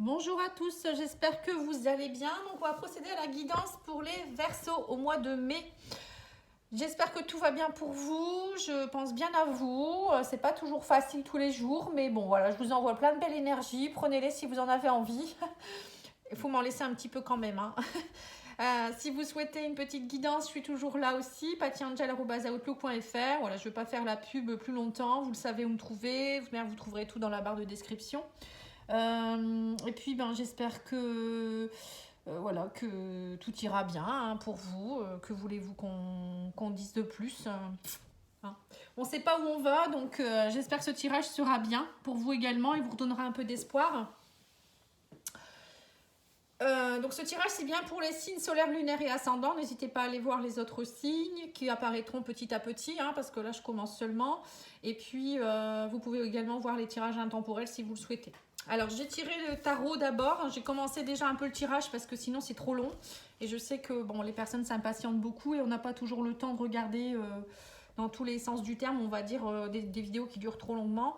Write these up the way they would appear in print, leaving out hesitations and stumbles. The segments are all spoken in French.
Bonjour à tous, j'espère que vous allez bien. Donc on va procéder à la guidance pour les Verseaux au mois de mai. J'espère que tout va bien pour vous, je pense bien à vous. C'est pas toujours facile tous les jours, mais bon voilà, je vous envoie plein de belle énergie. Prenez-les si vous en avez envie. Il faut m'en laisser un petit peu quand même, hein. Si vous souhaitez une petite guidance, je suis toujours là aussi, patiangel@outlook.fr. Voilà, je ne vais pas faire la pub plus longtemps, vous le savez où me trouver, vous trouverez tout dans la barre de description. Et puis j'espère que voilà, que tout ira bien, hein, pour vous. Que voulez-vous qu'on dise de plus, hein. On ne sait pas où on va, donc j'espère que ce tirage sera bien pour vous également et vous redonnera un peu d'espoir. Donc ce tirage c'est bien pour les signes solaires, lunaires et ascendants. N'hésitez pas à aller voir les autres signes qui apparaîtront petit à petit, hein, parce que là je commence seulement. Et puis vous pouvez également voir les tirages intemporels si vous le souhaitez. Alors j'ai tiré le tarot d'abord. J'ai commencé déjà un peu le tirage parce que sinon c'est trop long. Et je sais que bon, les personnes s'impatientent beaucoup et on n'a pas toujours le temps de regarder dans tous les sens du terme, on va dire, des vidéos qui durent trop longuement.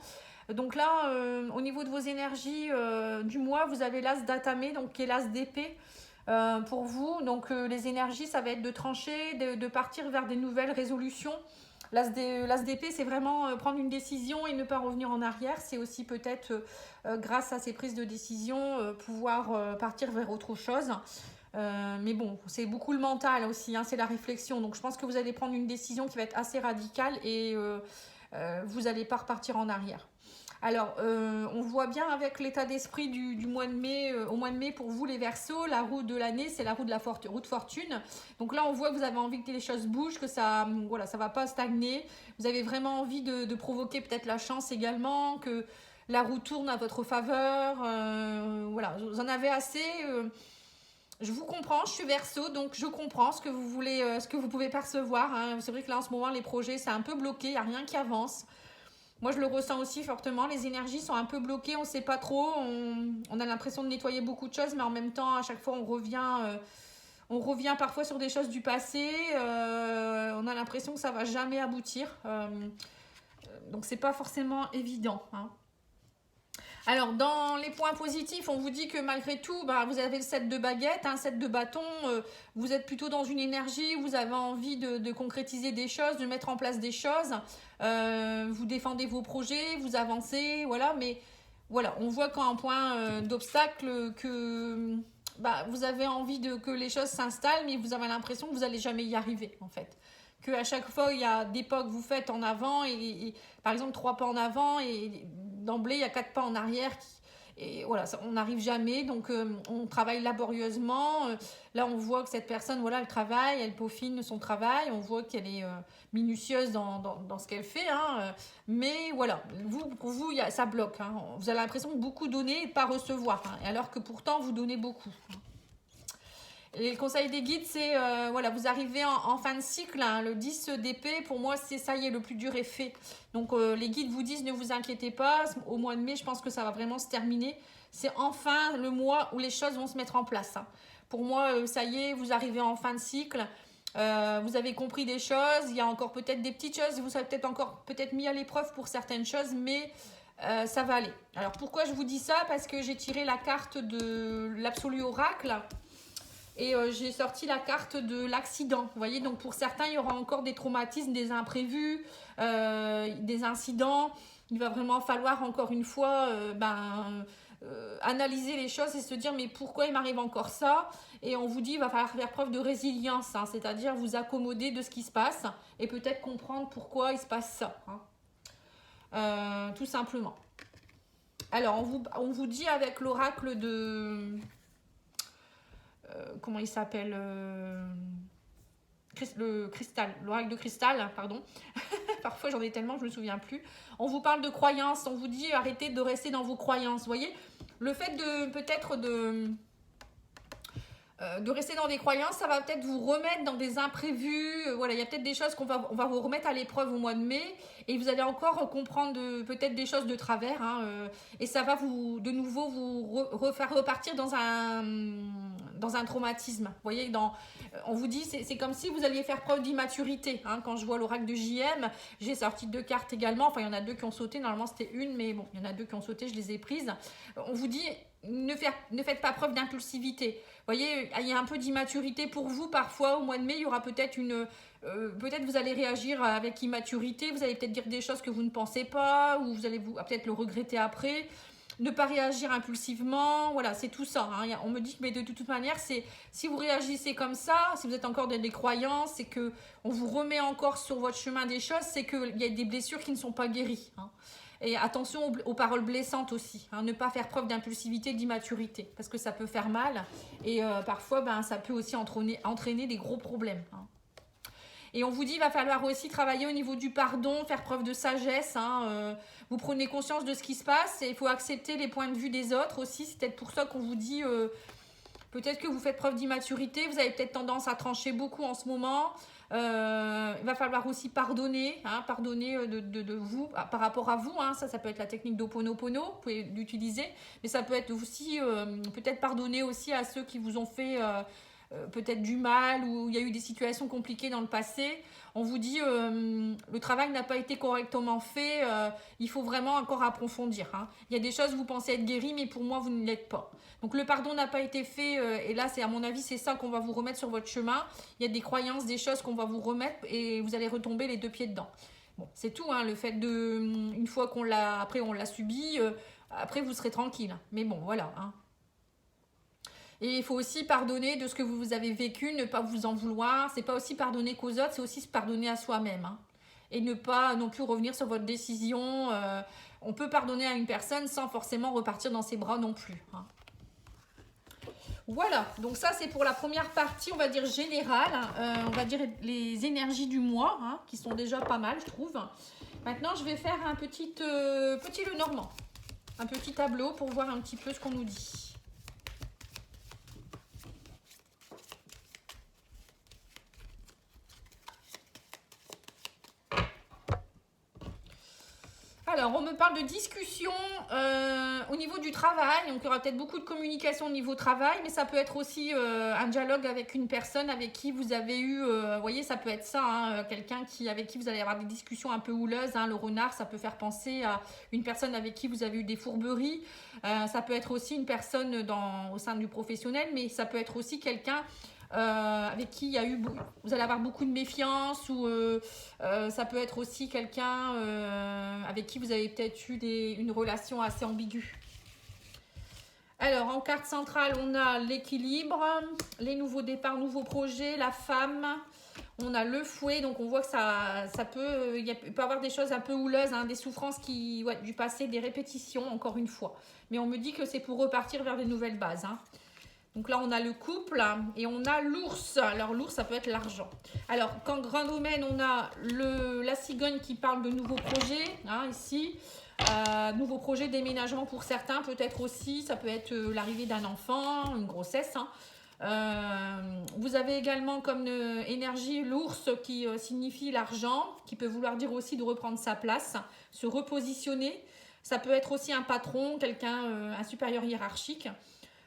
Donc là, au niveau de vos énergies du mois, vous avez l'as d'Atamé, donc qui est l'as d'épée pour vous. Donc les énergies, ça va être de trancher, de partir vers des nouvelles résolutions. L'as d'épée, c'est vraiment prendre une décision et ne pas revenir en arrière. C'est aussi peut-être, grâce à ces prises de décision, pouvoir partir vers autre chose. Mais bon, c'est beaucoup le mental aussi, hein, c'est la réflexion. Donc je pense que vous allez prendre une décision qui va être assez radicale et vous n'allez pas repartir en arrière. Alors, on voit bien avec l'état d'esprit du mois de mai, au mois de mai pour vous les Verseaux, la roue de l'année, c'est la roue de roue de fortune. Donc là, on voit que vous avez envie que les choses bougent, que ça, voilà, ça va pas stagner. Vous avez vraiment envie de provoquer peut-être la chance également, que la roue tourne à votre faveur. Voilà, vous en avez assez. Je vous comprends, je suis Verseau, donc je comprends ce que vous voulez, ce que vous pouvez percevoir, hein. C'est vrai que là, en ce moment, les projets, c'est un peu bloqué, il n'y a rien qui avance. Moi, je le ressens aussi fortement. Les énergies sont un peu bloquées, on ne sait pas trop. On a l'impression de nettoyer beaucoup de choses, mais en même temps, à chaque fois, on revient parfois sur des choses du passé. On a l'impression que ça ne va jamais aboutir. Donc, ce n'est pas forcément évident, hein. Alors, dans les points positifs, on vous dit que malgré tout, vous avez le 7 de baguette, un 7 de bâton. Vous êtes plutôt dans une énergie, vous avez envie de concrétiser des choses, de mettre en place des choses. Vous défendez vos projets, vous avancez, voilà. Mais voilà, on voit qu'en point d'obstacle que vous avez envie que les choses s'installent, mais vous avez l'impression que vous n'allez jamais y arriver, en fait. Qu'à chaque fois, il y a des pas que vous faites en avant, et par exemple 3 pas en avant, et d'emblée, il y a 4 pas en arrière. Et voilà, on n'arrive jamais, donc on travaille laborieusement. Là, on voit que cette personne, voilà, elle travaille, elle peaufine son travail, on voit qu'elle est minutieuse dans ce qu'elle fait, hein. Mais voilà, pour vous, ça bloque, hein. Vous avez l'impression de beaucoup donner et de ne pas recevoir, hein, alors que pourtant, vous donnez beaucoup, hein. Et le conseil des guides, c'est, voilà, vous arrivez en fin de cycle, hein, le 10 d'épée, pour moi, c'est ça y est, le plus dur est fait. Donc, les guides vous disent, ne vous inquiétez pas, au mois de mai, je pense que ça va vraiment se terminer. C'est enfin le mois où les choses vont se mettre en place, hein. Pour moi, ça y est, vous arrivez en fin de cycle, vous avez compris des choses, il y a encore peut-être des petites choses, vous avez peut-être encore mis à l'épreuve pour certaines choses, mais ça va aller. Alors, pourquoi je vous dis ça? Parce que j'ai tiré la carte de l'absolu oracle. Et j'ai sorti la carte de l'accident. Vous voyez, donc pour certains, il y aura encore des traumatismes, des imprévus, des incidents. Il va vraiment falloir encore une fois analyser les choses et se dire mais pourquoi il m'arrive encore ça? Et on vous dit il va falloir faire preuve de résilience, hein, c'est-à-dire vous accommoder de ce qui se passe et peut-être comprendre pourquoi il se passe ça, hein. Tout simplement. Alors on vous dit avec l'oracle de... comment il s'appelle, le cristal, l'oracle de cristal, pardon. Parfois j'en ai tellement, je ne me souviens plus. On vous parle de croyances, on vous dit arrêtez de rester dans vos croyances. Vous voyez, le fait de peut-être de rester dans des croyances, ça va peut-être vous remettre dans des imprévus. Voilà, il y a peut-être des choses on va vous remettre à l'épreuve au mois de mai et vous allez encore comprendre peut-être des choses de travers, hein, et ça va de nouveau vous refaire repartir dans un traumatisme. Vous voyez, on vous dit, c'est comme si vous alliez faire preuve d'immaturité, hein. Quand je vois l'oracle de JM, j'ai sorti 2 cartes également. Enfin, il y en a 2 qui ont sauté. Normalement, c'était une, mais bon, il y en a 2 qui ont sauté, je les ai prises. On vous dit, ne faites pas preuve d'impulsivité. Vous voyez, il y a un peu d'immaturité pour vous parfois. Au mois de mai, il y aura peut-être peut-être vous allez réagir avec immaturité, vous allez peut-être dire des choses que vous ne pensez pas, ou vous allez peut-être le regretter après. Ne pas réagir impulsivement, voilà, c'est tout ça. Hein. On me dit que mais de toute manière, si vous réagissez comme ça, si vous êtes encore dans des croyances, c'est que on vous remet encore sur votre chemin des choses, c'est qu'il y a des blessures qui ne sont pas guéries. Hein. Et attention aux paroles blessantes aussi. Hein. Ne pas faire preuve d'impulsivité, d'immaturité, parce que ça peut faire mal. Et parfois, ça peut aussi entraîner des gros problèmes. Hein. Et on vous dit, il va falloir aussi travailler au niveau du pardon, faire preuve de sagesse. Hein, vous prenez conscience de ce qui se passe et il faut accepter les points de vue des autres aussi. C'est peut-être pour ça qu'on vous dit, peut-être que vous faites preuve d'immaturité, vous avez peut-être tendance à trancher beaucoup en ce moment. Il va falloir aussi pardonner, hein, pardonner de vous, par rapport à vous. Hein, ça peut être la technique d'Ho'oponopono, vous pouvez l'utiliser. Mais ça peut être aussi, peut-être pardonner aussi à ceux qui vous ont fait... peut-être du mal ou il y a eu des situations compliquées dans le passé. On vous dit le travail n'a pas été correctement fait, il faut vraiment encore approfondir. Hein. Il y a des choses vous pensez être guéri, mais pour moi vous ne l'êtes pas. Donc le pardon n'a pas été fait et là c'est à mon avis c'est ça qu'on va vous remettre sur votre chemin. Il y a des croyances, des choses qu'on va vous remettre et vous allez retomber les 2 pieds dedans. Bon, c'est tout, hein, le fait de une fois qu'on l'a après on l'a subi, après vous serez tranquille. Mais bon voilà. Hein. Et il faut aussi pardonner de ce que vous avez vécu, ne pas vous en vouloir. C'est pas aussi pardonner qu'aux autres, c'est aussi se pardonner à soi-même. Hein. Et ne pas non plus revenir sur votre décision. On peut pardonner à une personne sans forcément repartir dans ses bras non plus. Hein. Voilà, donc ça c'est pour la première partie, on va dire générale. On va dire les énergies du mois, hein, qui sont déjà pas mal, je trouve. Maintenant, je vais faire un petit Lenormand. Un petit tableau pour voir un petit peu ce qu'on nous dit. Alors, on me parle de discussion au niveau du travail. Donc, il y aura peut-être beaucoup de communication au niveau travail, mais ça peut être aussi un dialogue avec une personne avec qui vous avez eu, vous voyez, ça peut être ça, hein, quelqu'un avec qui vous allez avoir des discussions un peu houleuses. Hein, le renard, ça peut faire penser à une personne avec qui vous avez eu des fourberies. Ça peut être aussi une personne au sein du professionnel, mais ça peut être aussi quelqu'un... avec qui il y a eu, vous allez avoir beaucoup de méfiance ou ça peut être aussi quelqu'un avec qui vous avez peut-être eu une relation assez ambiguë. Alors en carte centrale on a l'équilibre, les nouveaux départs, nouveaux projets, la femme, on a le fouet, donc on voit que ça peut, il peut y avoir des choses un peu houleuses, hein, des souffrances du passé, des répétitions encore une fois, mais on me dit que c'est pour repartir vers des nouvelles bases. Hein. Donc là, on a le couple et on a l'ours. Alors, l'ours, ça peut être l'argent. Alors, quand grand domaine, on a la cigogne qui parle de nouveaux projets, hein, ici. Nouveaux projets, déménagement pour certains, peut-être aussi. Ça peut être l'arrivée d'un enfant, une grossesse. Hein. Vous avez également comme énergie l'ours qui signifie l'argent, qui peut vouloir dire aussi de reprendre sa place, se repositionner. Ça peut être aussi un patron, quelqu'un, un supérieur hiérarchique.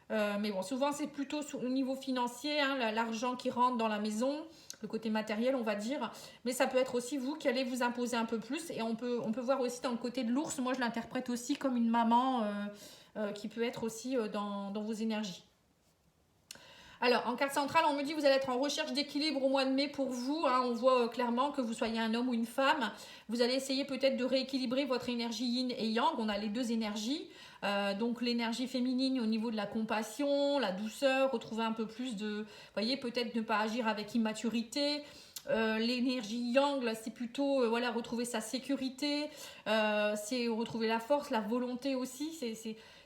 Mais bon, souvent c'est plutôt au niveau financier, hein, l'argent qui rentre dans la maison, le côté matériel on va dire, mais ça peut être aussi vous qui allez vous imposer un peu plus et on peut voir aussi dans le côté de l'ours, moi je l'interprète aussi comme une maman qui peut être aussi dans vos énergies. Alors, en carte centrale, on me dit que vous allez être en recherche d'équilibre au mois de mai pour vous. Hein, on voit clairement que vous soyez un homme ou une femme. Vous allez essayer peut-être de rééquilibrer votre énergie yin et yang. On a les 2 énergies. Donc, l'énergie féminine au niveau de la compassion, la douceur, retrouver un peu plus de... Vous voyez, peut-être ne pas agir avec immaturité. L'énergie yang, c'est plutôt voilà, retrouver sa sécurité. C'est retrouver la force, la volonté aussi.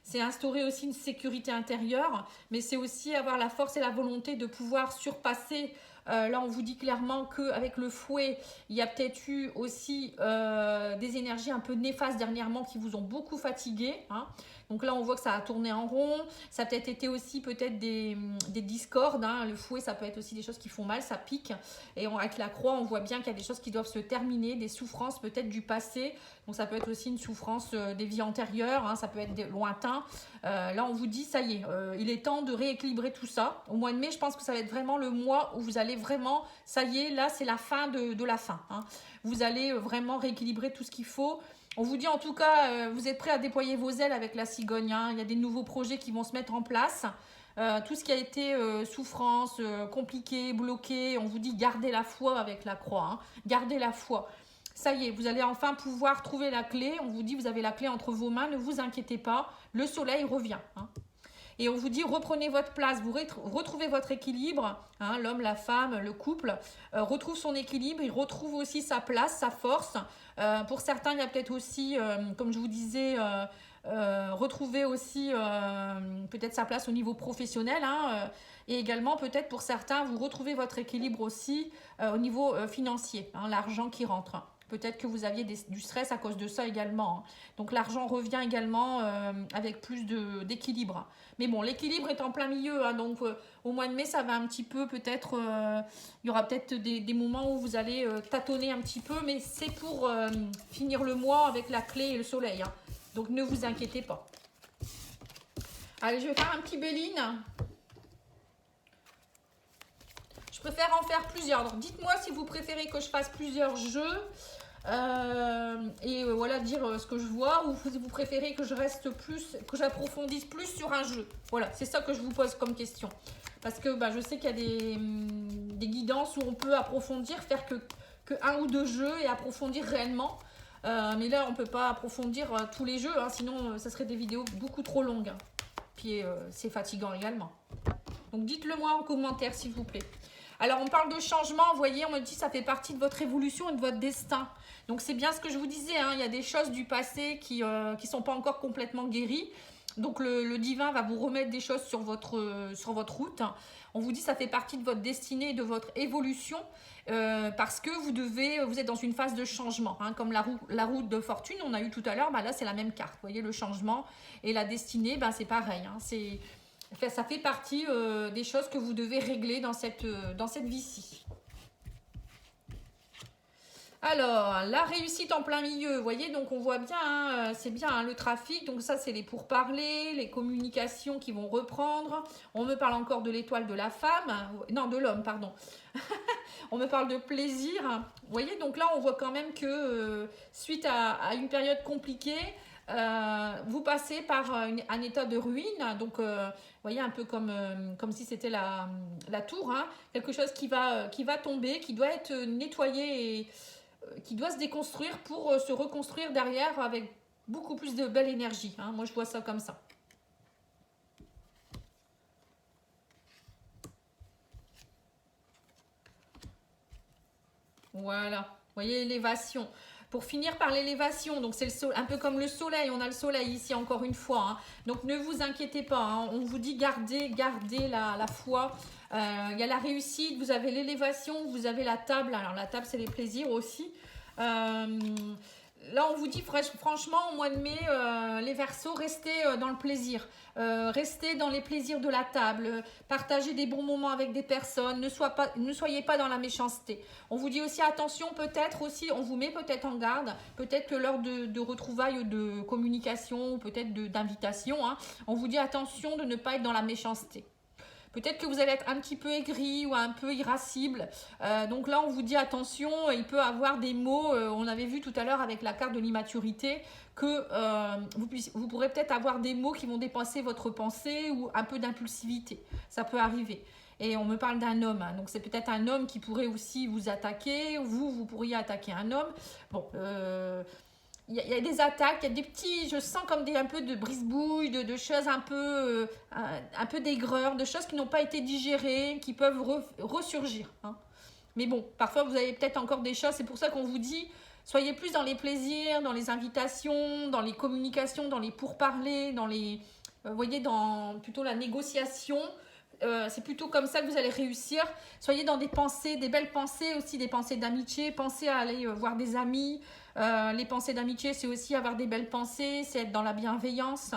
C'est instaurer aussi une sécurité intérieure, mais c'est aussi avoir la force et la volonté de pouvoir surpasser. Là, on vous dit clairement qu'avec le fouet, il y a peut-être eu aussi des énergies un peu néfastes dernièrement qui vous ont beaucoup fatigué. Hein. Donc là, on voit que ça a tourné en rond. Ça a peut-être été aussi des discordes. Hein. Le fouet, ça peut être aussi des choses qui font mal, ça pique. Et avec la croix, on voit bien qu'il y a des choses qui doivent se terminer, des souffrances peut-être du passé. Donc ça peut être aussi une souffrance des vies antérieures, hein. Ça peut être lointain. Là, on vous dit, ça y est, il est temps de rééquilibrer tout ça. Au mois de mai, je pense que ça va être vraiment le mois où vous allez vraiment, ça y est, là, c'est la fin de la fin. Hein. Vous allez vraiment rééquilibrer tout ce qu'il faut. On vous dit en tout cas, vous êtes prêts à déployer vos ailes avec la cigogne. Hein. Il y a des nouveaux projets qui vont se mettre en place. Tout ce qui a été souffrance, compliqué, bloqué, on vous dit gardez la foi avec la croix. Hein. Gardez la foi. Ça y est, vous allez enfin pouvoir trouver la clé. On vous dit vous avez la clé entre vos mains, ne vous inquiétez pas. Le soleil revient. Hein. Et on vous dit reprenez votre place, vous retrouvez votre équilibre, hein, l'homme, la femme, le couple, retrouve son équilibre, il retrouve aussi sa place, sa force. Pour certains, il y a peut-être aussi, comme je vous disais, retrouver aussi peut-être sa place au niveau professionnel. Hein, et également, peut-être pour certains, vous retrouvez votre équilibre aussi au niveau financier, hein, l'argent qui rentre. Peut-être que vous aviez du stress à cause de ça également. Hein. Donc l'argent revient également avec plus d'équilibre. Mais bon, l'équilibre est en plein milieu. Hein, donc au mois de mai, ça va un petit peu peut-être... il y aura peut-être des moments où vous allez tâtonner un petit peu. Mais c'est pour finir le mois avec la clé et le soleil. Hein. Donc ne vous inquiétez pas. Allez, je vais faire un petit Béline. Je préfère en faire plusieurs. Donc dites-moi si vous préférez que je fasse plusieurs jeux. Voilà, dire ce que je vois, ou si vous préférez que je reste plus, que j'approfondisse plus sur un jeu. Voilà, c'est ça que je vous pose comme question. Parce que je sais qu'il y a des guidances où on peut approfondir, faire que un ou deux jeux et approfondir réellement. Mais là, on ne peut pas approfondir tous les jeux, hein, sinon ça serait des vidéos beaucoup trop longues. Hein. Puis c'est fatigant également. Donc dites-le moi en commentaire s'il vous plaît. Alors, on parle de changement, vous voyez, on me dit que ça fait partie de votre évolution et de votre destin. Donc, c'est bien ce que je vous disais, hein, il y a des choses du passé qui sont pas encore complètement guéries. Donc, le divin va vous remettre des choses sur votre route. On vous dit que ça fait partie de votre destinée et de votre évolution parce que vous êtes dans une phase de changement. Hein, comme la route de fortune, on a eu tout à l'heure, là, c'est la même carte. Vous voyez, le changement et la destinée, c'est pareil. Hein, ça fait partie des choses que vous devez régler dans cette vie-ci. Alors, la réussite en plein milieu, vous voyez, donc on voit bien, hein, c'est bien hein, le trafic, donc ça c'est les pourparlers, les communications qui vont reprendre. On me parle encore de l'étoile de la femme, non de l'homme, pardon. On me parle de plaisir. Vous voyez, donc là on voit quand même que suite à une période compliquée, vous passez par un état de ruine, donc vous voyez un peu comme si c'était la tour, hein, quelque chose qui va tomber, qui doit être nettoyé et qui doit se déconstruire pour se reconstruire derrière avec beaucoup plus de belle énergie. Hein. Moi je vois ça comme ça. Voilà, vous voyez l'élévation. Pour finir par l'élévation, donc c'est un peu comme le soleil, on a le soleil ici encore une fois. Hein. Donc ne vous inquiétez pas, hein. On vous dit gardez la foi. Il y a la réussite, vous avez l'élévation, vous avez la table. Alors la table c'est les plaisirs aussi. Là, on vous dit franchement, au mois de mai, les Verseaux, restez dans le plaisir. Restez dans les plaisirs de la table. Partagez des bons moments avec des personnes. Ne soyez pas dans la méchanceté. On vous dit aussi attention, peut-être aussi, on vous met peut-être en garde. Peut-être que lors de retrouvailles de communication ou peut-être d'invitation, hein, on vous dit attention de ne pas être dans la méchanceté. Peut-être que vous allez être un petit peu aigri ou un peu irascible. Donc là, on vous dit attention, il peut avoir des mots, on avait vu tout à l'heure avec la carte de l'immaturité, que vous pourrez peut-être avoir des mots qui vont dépasser votre pensée ou un peu d'impulsivité. Ça peut arriver. Et on me parle d'un homme, hein. Donc c'est peut-être un homme qui pourrait aussi vous attaquer, vous pourriez attaquer un homme. Bon, il y a des attaques, il y a des petits, je sens comme un peu de brise-bouille, de choses un peu d'aigreur, de choses qui n'ont pas été digérées, qui peuvent ressurgir. Hein. Mais bon, parfois vous avez peut-être encore des choses, c'est pour ça qu'on vous dit, soyez plus dans les plaisirs, dans les invitations, dans les communications, dans les pourparlers, dans les, voyez, dans plutôt la négociation. C'est plutôt comme ça que vous allez réussir. Soyez dans des pensées, des belles pensées aussi, des pensées d'amitié. Pensez à aller voir des amis. Les pensées d'amitié, c'est aussi avoir des belles pensées, c'est être dans la bienveillance,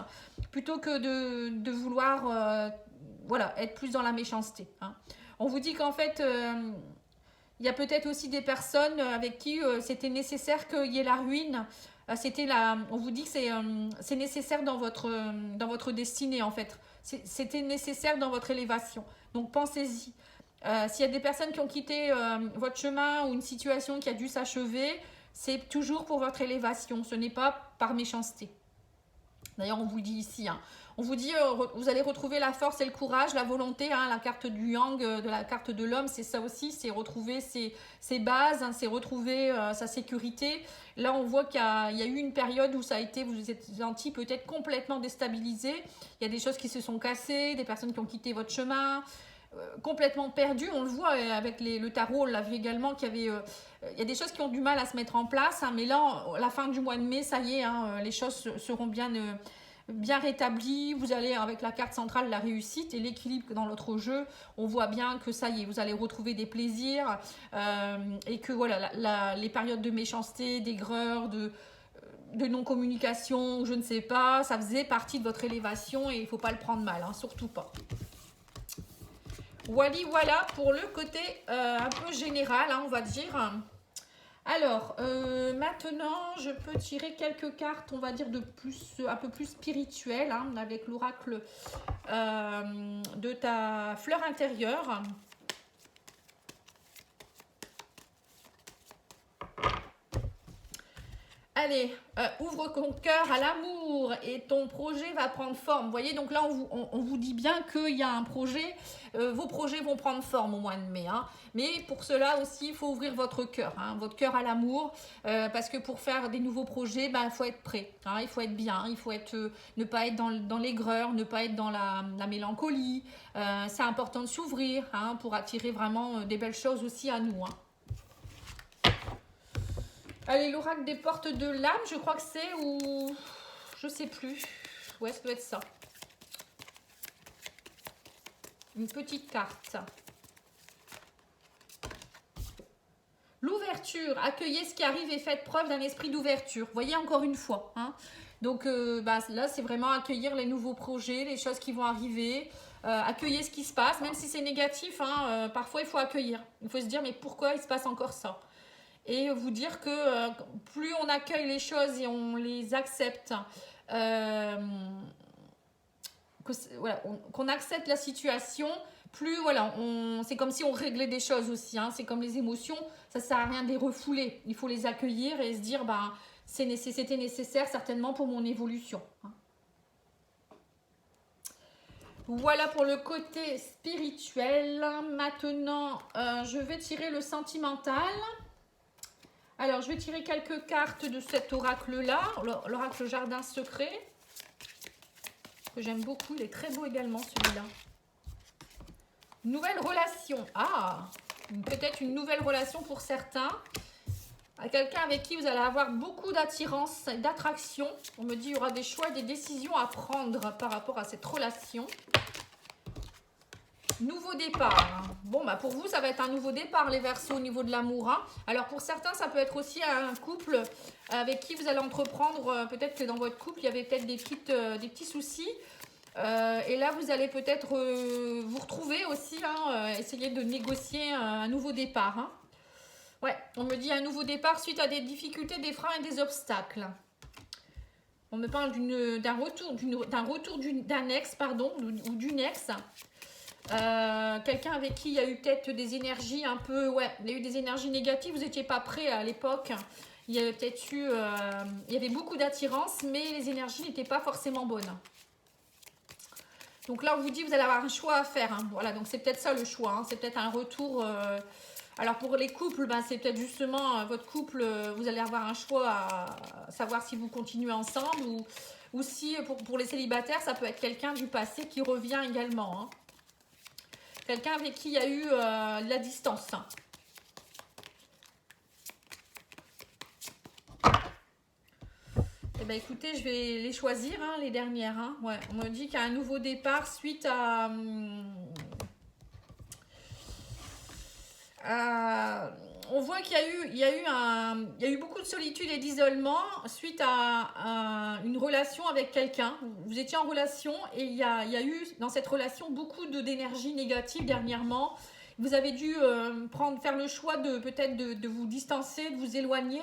plutôt que de vouloir être plus dans la méchanceté. Hein. On vous dit qu'en fait, il y a peut-être aussi des personnes avec qui c'était nécessaire qu'il y ait la ruine. On vous dit que c'est nécessaire dans votre destinée en fait. C'était nécessaire dans votre élévation. Donc pensez-y. S'il y a des personnes qui ont quitté votre chemin ou une situation qui a dû s'achever, c'est toujours pour votre élévation, ce n'est pas par méchanceté. D'ailleurs, on vous le dit ici, hein. On vous dit, vous allez retrouver la force et le courage, la volonté, hein, la carte du yang, de la carte de l'homme, c'est ça aussi, c'est retrouver ses bases, hein, c'est retrouver sa sécurité. Là, on voit qu'il y a eu une période où ça a été, vous vous êtes senti peut-être complètement déstabilisé. Il y a des choses qui se sont cassées, des personnes qui ont quitté votre chemin, complètement perdues. On le voit avec le tarot, on l'a vu également, qu'il y avait... il y a des choses qui ont du mal à se mettre en place, hein, mais là, la fin du mois de mai, ça y est, hein, les choses seront bien rétabli, vous allez avec la carte centrale la réussite et l'équilibre dans l'autre jeu, on voit bien que ça y est, vous allez retrouver des plaisirs et que voilà, les périodes de méchanceté, d'aigreur, de non-communication, je ne sais pas, ça faisait partie de votre élévation et il ne faut pas le prendre mal, hein, surtout pas. Voilà pour le côté un peu général, hein, on va dire. Alors, maintenant, je peux tirer quelques cartes, on va dire, un peu plus spirituelles, hein, avec l'oracle de ta fleur intérieure. Allez, ouvre ton cœur à l'amour et ton projet va prendre forme. Vous voyez, donc là, on vous dit bien qu'il y a un projet. Vos projets vont prendre forme au mois de mai. Hein. Mais pour cela aussi, il faut ouvrir votre cœur. Hein, votre cœur à l'amour. Parce que pour faire des nouveaux projets, il faut être prêt. Hein, il faut être bien. Il faut ne pas être dans l'aigreur, ne pas être dans la mélancolie. C'est important de s'ouvrir pour attirer vraiment des belles choses aussi à nous. Hein. Allez, l'oracle des portes de l'âme, je crois que c'est, ou je sais plus. Ouais, ça doit être ça. Une petite carte. L'ouverture, accueillez ce qui arrive et faites preuve d'un esprit d'ouverture. Vous voyez, encore une fois. Hein. Donc là, c'est vraiment accueillir les nouveaux projets, les choses qui vont arriver. Accueillir ce qui se passe, même si c'est négatif. Hein, parfois, il faut accueillir. Il faut se dire, mais pourquoi il se passe encore ça ? Et vous dire que plus on accueille les choses et on les accepte, qu'on accepte la situation, plus voilà, c'est comme si on réglait des choses aussi. Hein, c'est comme les émotions, ça ne sert à rien de les refouler. Il faut les accueillir et se dire, c'était nécessaire certainement pour mon évolution. Hein. Voilà pour le côté spirituel. Maintenant, je vais tirer le sentimental. Alors, je vais tirer quelques cartes de cet oracle-là, l'oracle Jardin Secret, que j'aime beaucoup, il est très beau également celui-là. Nouvelle relation, peut-être une nouvelle relation pour certains, à quelqu'un avec qui vous allez avoir beaucoup d'attirance, d'attraction. On me dit qu'il y aura des choix, des décisions à prendre par rapport à cette relation. Nouveau départ. Bon, pour vous, ça va être un nouveau départ, les Verseaux, au niveau de l'amour. Hein. Alors, pour certains, ça peut être aussi un couple avec qui vous allez entreprendre. Peut-être que dans votre couple, il y avait peut-être des petits soucis. Et là, vous allez peut-être vous retrouver aussi, essayer de négocier un nouveau départ. Hein. Ouais, on me dit un nouveau départ suite à des difficultés, des freins et des obstacles. On me parle d'un retour d'un ex, pardon, ou d'une ex. Quelqu'un avec qui il y a eu peut-être des énergies un peu, il y a eu des énergies négatives, vous n'étiez pas prêt à l'époque, il y avait peut-être il y avait beaucoup d'attirance, mais les énergies n'étaient pas forcément bonnes. Donc là, on vous dit, vous allez avoir un choix à faire, hein. Voilà, donc c'est peut-être ça le choix, hein. C'est peut-être un retour, alors pour les couples, c'est peut-être justement votre couple, vous allez avoir un choix à savoir si vous continuez ensemble, ou si pour les célibataires, ça peut être quelqu'un du passé qui revient également, hein. Quelqu'un avec qui il y a eu de la distance. Eh bien, écoutez, je vais les choisir, hein, les dernières. Hein. Ouais, on me dit qu'il y a un nouveau départ suite à on voit qu'il y a eu beaucoup de solitude et d'isolement suite à une relation avec quelqu'un. Vous étiez en relation et il y a eu dans cette relation beaucoup d'énergie négative dernièrement. Vous avez dû faire le choix peut-être de vous distancer, de vous éloigner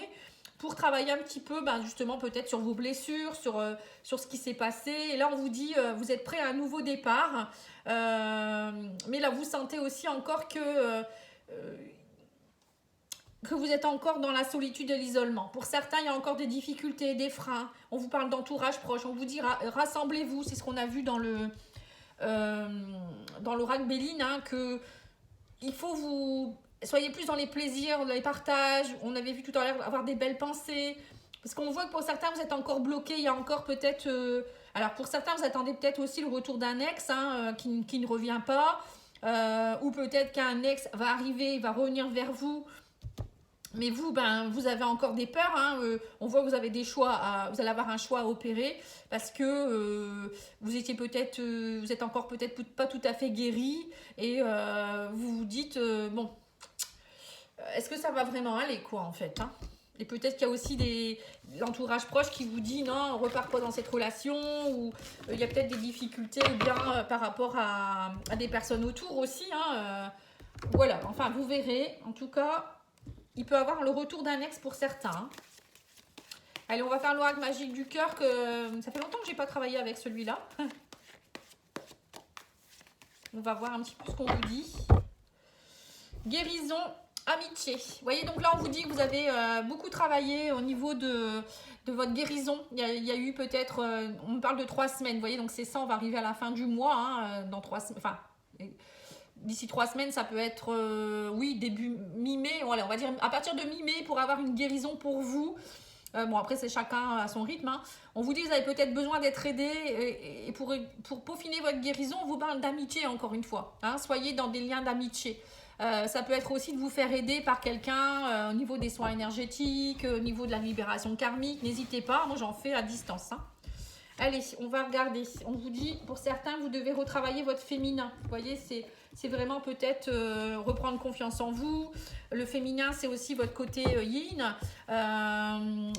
pour travailler un petit peu justement peut-être sur vos blessures, sur ce qui s'est passé. Et là, on vous dit, vous êtes prêt à un nouveau départ. Mais là, vous sentez aussi encore que que vous êtes encore dans la solitude et l'isolement. Pour certains, il y a encore des difficultés, des freins. On vous parle d'entourage proche. On vous dit rassemblez-vous. C'est ce qu'on a vu dans l'oracle Béline, hein, que il faut vous soyez plus dans les plaisirs, dans les partages. On avait vu tout à l'heure avoir des belles pensées. Parce qu'on voit que pour certains, vous êtes encore bloqués. Il y a encore peut-être... alors pour certains, vous attendez peut-être aussi le retour d'un ex, hein, qui ne revient pas. Ou peut-être qu'un ex va arriver, il va revenir vers vous. Mais vous, vous avez encore des peurs. Hein, on voit que vous avez des choix, vous allez avoir un choix à opérer parce que vous étiez peut-être, vous êtes encore peut-être pas tout à fait guéri et vous vous dites bon, est-ce que ça va vraiment aller quoi en fait, hein. Et peut-être qu'il y a aussi l'entourage proche qui vous dit non, on repart pas dans cette relation, ou il y a peut-être des difficultés ou bien par rapport à des personnes autour aussi. Hein, voilà, enfin vous verrez. En tout cas, il peut avoir le retour d'un ex pour certains. Hein. Allez, on va faire l'oracle magique du cœur, que ça fait longtemps que j'ai pas travaillé avec celui-là. On va voir un petit peu ce qu'on vous dit. Guérison. Amitié. Vous voyez, donc là, on vous dit que vous avez beaucoup travaillé au niveau de votre guérison. Il y a eu peut-être, on parle de 3 semaines. Vous voyez, donc c'est ça, on va arriver à la fin du mois. Hein, dans 3 semaines, enfin, d'ici 3 semaines, ça peut être, oui, début mi-mai. Voilà, on va dire à partir de mi-mai pour avoir une guérison pour vous. Bon, après, c'est chacun à son rythme. Hein. On vous dit que vous avez peut-être besoin d'être aidé. Et pour peaufiner votre guérison, on vous parle d'amitié, encore une fois. Hein. Soyez dans des liens d'amitié. Ça peut être aussi de vous faire aider par quelqu'un au niveau des soins énergétiques, au niveau de la libération karmique. N'hésitez pas, moi j'en fais à distance. Hein. Allez, on va regarder. On vous dit, pour certains, vous devez retravailler votre féminin. Vous voyez, c'est vraiment peut-être reprendre confiance en vous. Le féminin, c'est aussi votre côté yin.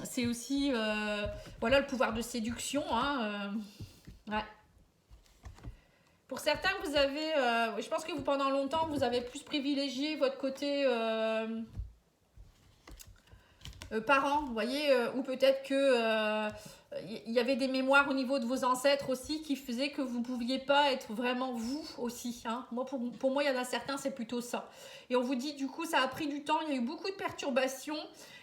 C'est aussi voilà, le pouvoir de séduction. Hein, ouais. Pour certains, vous avez, je pense que vous, pendant longtemps, vous avez plus privilégié votre côté parent, vous voyez, ou peut-être que il y avait des mémoires au niveau de vos ancêtres aussi qui faisaient que vous ne pouviez pas être vraiment vous aussi. Hein. Moi, pour moi, il y en a certains, c'est plutôt ça. Et on vous dit, du coup, ça a pris du temps, il y a eu beaucoup de perturbations,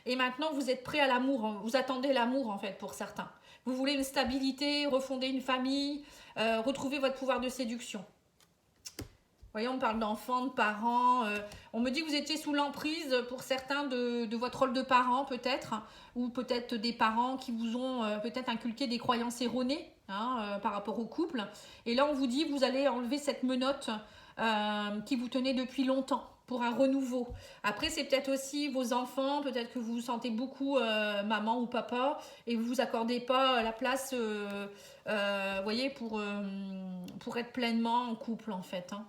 et maintenant, vous êtes prêts à l'amour. Vous attendez l'amour, en fait, pour certains. Vous voulez une stabilité, refonder une famille, retrouver votre pouvoir de séduction. Vous voyez, on parle d'enfants, de parents. On me dit que vous étiez sous l'emprise, pour certains, de votre rôle de parent, peut-être. Ou peut-être des parents qui vous ont peut-être inculqué des croyances erronées, hein, par rapport au couple. Et là, on vous dit que vous allez enlever cette menotte qui vous tenait depuis longtemps pour un renouveau. Après, c'est peut-être aussi vos enfants. Peut-être que vous vous sentez beaucoup maman ou papa et vous ne vous accordez pas la place, vous voyez, pour être pleinement en couple, en fait, hein.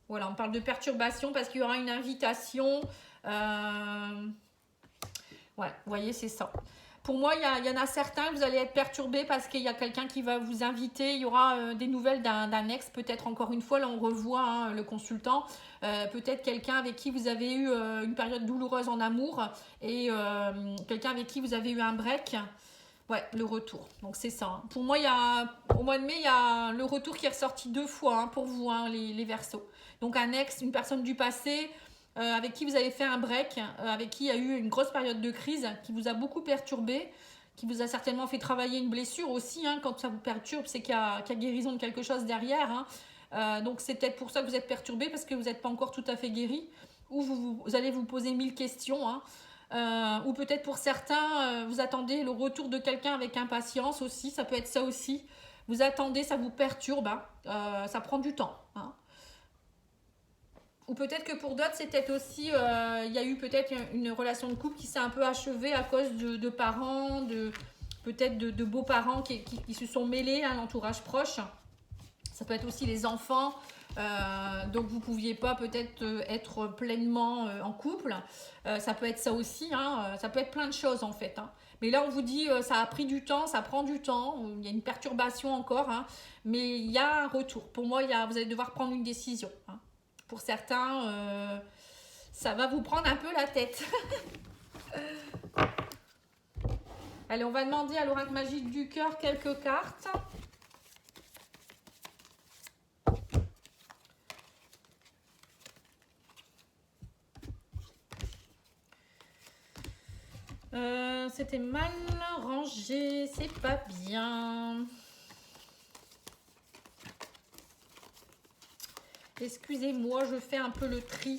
Voilà, on parle de perturbation parce qu'il y aura une invitation. Ouais, vous voyez, c'est ça. Pour moi, il y en a certains, vous allez être perturbés parce qu'il y a quelqu'un qui va vous inviter. Il y aura des nouvelles d'un ex, peut-être encore une fois. Là, on revoit hein, le consultant. Peut-être quelqu'un avec qui vous avez eu une période douloureuse en amour et quelqu'un avec qui vous avez eu un break. Ouais, le retour. Donc, c'est ça. Hein. Pour moi, au mois de mai, il y a le retour qui est ressorti 2 fois hein, pour vous, hein, les Verseaux. Donc, un ex, une personne du passé avec qui vous avez fait un break, avec qui il y a eu une grosse période de crise, qui vous a beaucoup perturbé, qui vous a certainement fait travailler une blessure aussi. Hein, quand ça vous perturbe, c'est qu'il y a guérison de quelque chose derrière. Hein. Donc, c'est peut-être pour ça que vous êtes perturbé, parce que vous n'êtes pas encore tout à fait guéri. Ou vous allez vous poser 1000 questions. Hein. Ou peut-être pour certains, vous attendez le retour de quelqu'un avec impatience aussi, ça peut être ça aussi. Vous attendez, ça vous perturbe, hein. Ça prend du temps. Hein. Ou peut-être que pour d'autres, c'est peut-être aussi, il y a eu peut-être une relation de couple qui s'est un peu achevée à cause de parents, peut-être de beaux-parents qui se sont mêlés à l'entourage proche. Ça peut être aussi les enfants. Donc vous ne pouviez pas peut-être être pleinement en couple. Ça peut être ça aussi, hein. Ça peut être plein de choses en fait. Hein. Mais là on vous dit ça a pris du temps, ça prend du temps, il y a une perturbation encore, hein. Mais il y a un retour. Pour moi, vous allez devoir prendre une décision. Hein. Pour certains, ça va vous prendre un peu la tête. Allez, on va demander à l'oracle magique du cœur quelques cartes. c'était mal rangé, c'est pas bien. Excusez-moi, je fais un peu le tri.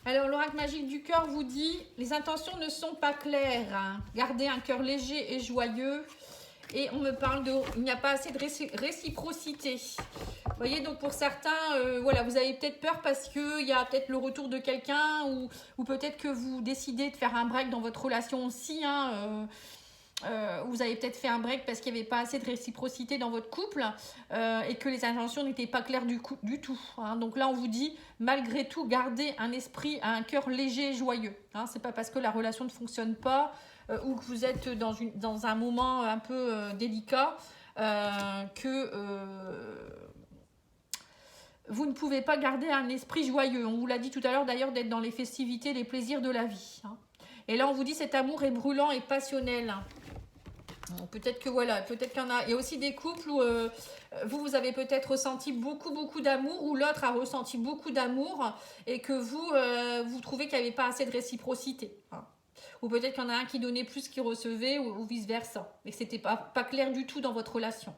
Alors, l'oracle magique du cœur vous dit, les intentions ne sont pas claires. Hein. Gardez un cœur léger et joyeux. Et on me parle de, il n'y a pas assez de réciprocité. Vous voyez, donc pour certains, voilà, vous avez peut-être peur parce qu'il y a peut-être le retour de quelqu'un ou peut-être que vous décidez de faire un break dans votre relation aussi. Hein, vous avez peut-être fait un break parce qu'il n'y avait pas assez de réciprocité dans votre couple et que les intentions n'étaient pas claires du tout. Hein. Donc là, on vous dit, malgré tout, gardez un esprit, un cœur léger et joyeux. Hein. Ce n'est pas parce que la relation ne fonctionne pas ou que vous êtes dans un moment un peu délicat que vous ne pouvez pas garder un esprit joyeux. On vous l'a dit tout à l'heure d'ailleurs d'être dans les festivités, les plaisirs de la vie. Hein. Et là, on vous dit cet amour est brûlant et passionnel. Peut-être que voilà, peut-être qu'il y en a. Il y a aussi des couples où vous avez peut-être ressenti beaucoup d'amour ou l'autre a ressenti beaucoup d'amour et que vous trouvez qu'il n'y avait pas assez de réciprocité. Hein. Ou peut-être qu'il y en a un qui donnait plus qu'il recevait ou vice-versa. Et que c'était pas clair du tout dans votre relation.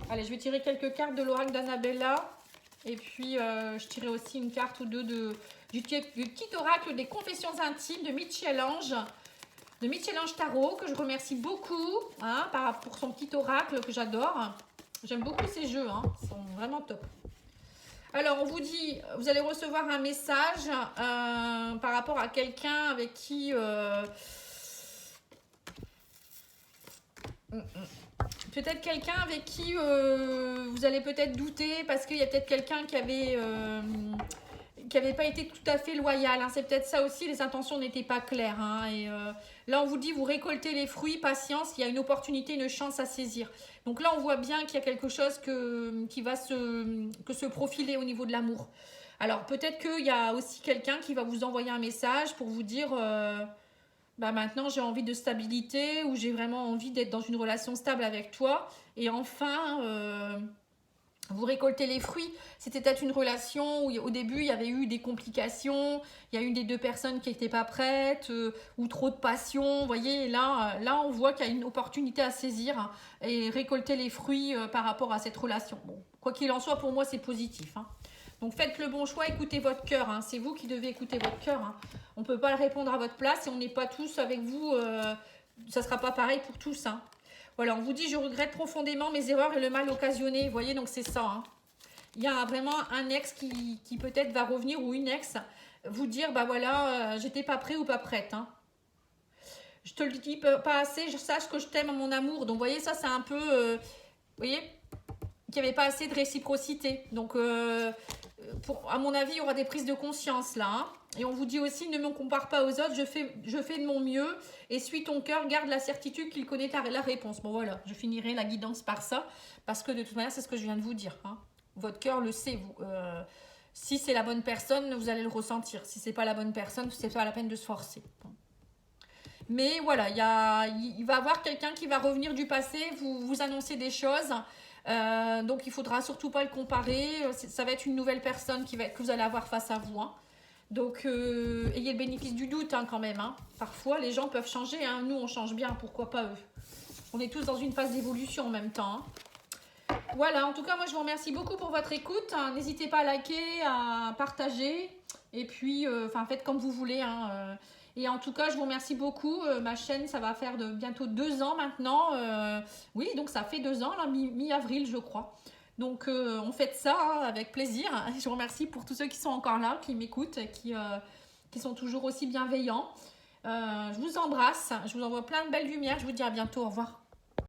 Allez, je vais tirer quelques cartes de l'oracle d'Annabella. Et puis, je tirerai aussi une carte ou deux du petit oracle des confessions intimes de Michel-Ange. De Michel-Ange Tarot, que je remercie beaucoup hein, pour son petit oracle que j'adore. J'aime beaucoup ces jeux, hein, ils sont vraiment top. Alors, on vous dit, vous allez recevoir un message par rapport à quelqu'un avec qui... peut-être quelqu'un avec qui vous allez peut-être douter parce qu'il y a peut-être quelqu'un qui avait pas été tout à fait loyal. Hein. C'est peut-être ça aussi, les intentions n'étaient pas claires. Hein. Et là, on vous dit, vous récoltez les fruits, patience, il y a une opportunité, une chance à saisir. Donc là, on voit bien qu'il y a quelque chose qui va se profiler au niveau de l'amour. Alors, peut-être qu'il y a aussi quelqu'un qui va vous envoyer un message pour vous dire... maintenant j'ai envie de stabilité ou j'ai vraiment envie d'être dans une relation stable avec toi et enfin vous récoltez les fruits. C'était peut-être une relation où au début il y avait eu des complications, il y a une des deux personnes qui n'était pas prête ou trop de passion, vous voyez, et là on voit qu'il y a une opportunité à saisir hein, et récolter les fruits par rapport à cette relation. Bon, quoi qu'il en soit, pour moi c'est positif. Hein. Donc faites le bon choix, écoutez votre cœur, hein. C'est vous qui devez écouter votre cœur. Hein. On ne peut pas le répondre à votre place et on n'est pas tous avec vous, ça ne sera pas pareil pour tous. Hein. Voilà, on vous dit, je regrette profondément mes erreurs et le mal occasionné. Vous voyez, donc c'est ça. Hein. Il y a vraiment un ex qui peut-être va revenir ou une ex vous dire, bah voilà, j'étais pas prêt ou pas prête. Hein. Je te le dis pas assez, je sache que je t'aime mon amour. Donc vous voyez, ça c'est un peu, vous voyez, qu'il n'y avait pas assez de réciprocité. Donc... à mon avis, il y aura des prises de conscience là. Hein. Et on vous dit aussi, ne me compare pas aux autres, je fais de mon mieux. Et suis ton cœur, garde la certitude qu'il connaît la réponse. Bon voilà, je finirai la guidance par ça. Parce que de toute manière, c'est ce que je viens de vous dire. Hein. Votre cœur le sait. Si c'est la bonne personne, vous allez le ressentir. Si c'est pas la bonne personne, c'est pas la peine de se forcer. Bon. Mais voilà, il va y avoir quelqu'un qui va revenir du passé, vous annoncer des choses. Donc il faudra surtout pas le comparer, ça va être une nouvelle personne que vous allez avoir face à vous. Hein. Donc ayez le bénéfice du doute hein, quand même. Hein. Parfois les gens peuvent changer, hein. Nous on change bien, pourquoi pas eux. On est tous dans une phase d'évolution en même temps. Hein. Voilà, en tout cas moi je vous remercie beaucoup pour votre écoute. Hein. N'hésitez pas à liker, à partager et puis faites comme vous voulez. Hein. Et en tout cas, je vous remercie beaucoup. Ma chaîne, ça va faire bientôt 2 ans maintenant. Oui, donc ça fait 2 ans, là, mi-avril, je crois. Donc, on fait ça hein, avec plaisir. Je vous remercie pour tous ceux qui sont encore là, qui m'écoutent, qui sont toujours aussi bienveillants. Je vous embrasse. Je vous envoie plein de belles lumières. Je vous dis à bientôt. Au revoir.